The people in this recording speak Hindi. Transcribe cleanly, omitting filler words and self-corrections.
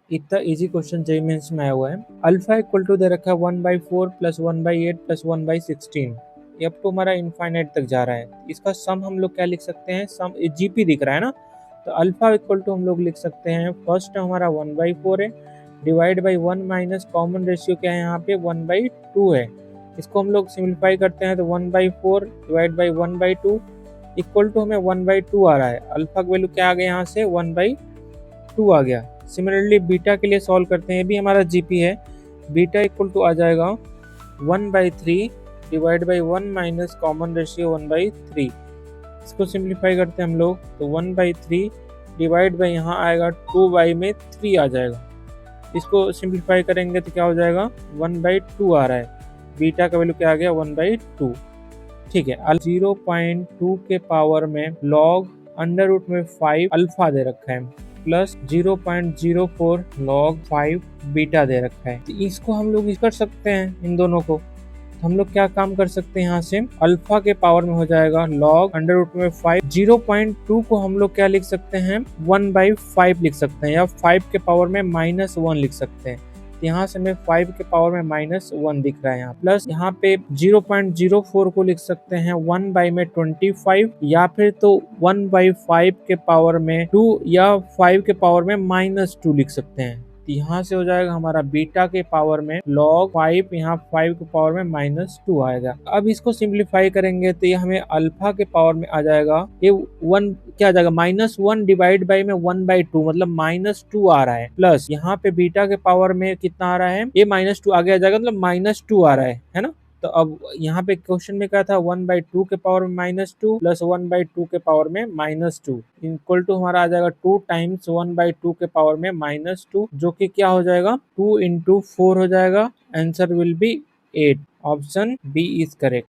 इतना इजी क्वेश्चन जेईई मेंस में आया हुआ है। अल्फा इक्वल टू दे रखा है 1/4 प्लस 1/8 प्लस 1/16। ये अब तो हमारा इनफाइनाइट तक जा रहा है। इसका सम हम लोग क्या लिख सकते हैं, सम जीपी दिख रहा है ना, तो अल्फा इक्वल टू हम लोग लिख सकते हैं, फर्स्ट हमारा 1/4 है, divide by 1 minus common ratio क्या है यहाँ पे 1/2 है। इसको हम लोग सिंप्लीफाई करते हैं तो 1/4 डिवाइड बाई 1/2 इक्वल टू हमें 1/2 आ रहा है। अल्फा का वैल्यू क्या आ गया यहाँ से 1/2 आ गया। सिमिलरली बीटा के लिए सॉल्व करते हैं, ये भी हमारा जीपी है। बीटा इक्वल टू आ जाएगा 1/3 divide by 1 minus common ratio 1/3। इसको सिंप्लीफाई करते हैं हम लोग तो 1/3 डिवाइड बाई यहाँ आएगा 2 में 3 आ जाएगा। इसको सिंप्लीफाई करेंगे तो क्या हो जाएगा 1/2 आ रहा है। बीटा का वैल्यू क्या आ गया 1/2। ठीक है, 0.2 के पावर में लॉग अंडर रूट में 5 अल्फा दे रखा है प्लस 0.04 लॉग 5 बीटा दे रखा है। तो इसको हम लोग कर सकते हैं इन दोनों को। तो हम लोग क्या काम कर सकते हैं, यहाँ से अल्फा के पावर में हो जाएगा लॉग अंडर रूट में 5। 0.2 को हम लोग क्या लिख सकते हैं 1/5 लिख सकते हैं, या 5 के पावर में -1 लिख सकते हैं। यहाँ से हमें 5 के पावर में -1 दिख रहा है यहाँ, प्लस यहाँ पे 0.04 को लिख सकते हैं 1/25, या फिर तो 1/5 के पावर में 2 या 5 के पावर में -2 लिख सकते हैं। तो यहाँ से हो जाएगा हमारा बीटा के पावर में log 5, यहाँ 5 के पावर में -2 आएगा। अब इसको सिंप्लीफाई करेंगे तो ये हमें अल्फा के पावर में आ जाएगा, ये 1 क्या आ जाएगा -1 डिवाइड बाई में 1/2 मतलब -2 आ रहा है, प्लस यहाँ पे बीटा के पावर में कितना आ रहा है, ये -2 आगे आ जाएगा, मतलब -2 आ रहा है ना। तो अब यहाँ पे क्वेश्चन में क्या था 1/2 के पावर में -2 प्लस 1/2 के पावर में -2 इक्वल टू हमारा आ जाएगा 2 टाइम्स 1/2 के पावर में -2, जो कि क्या हो जाएगा 2 into 4 हो जाएगा। Answer will be 8। Option B is correct.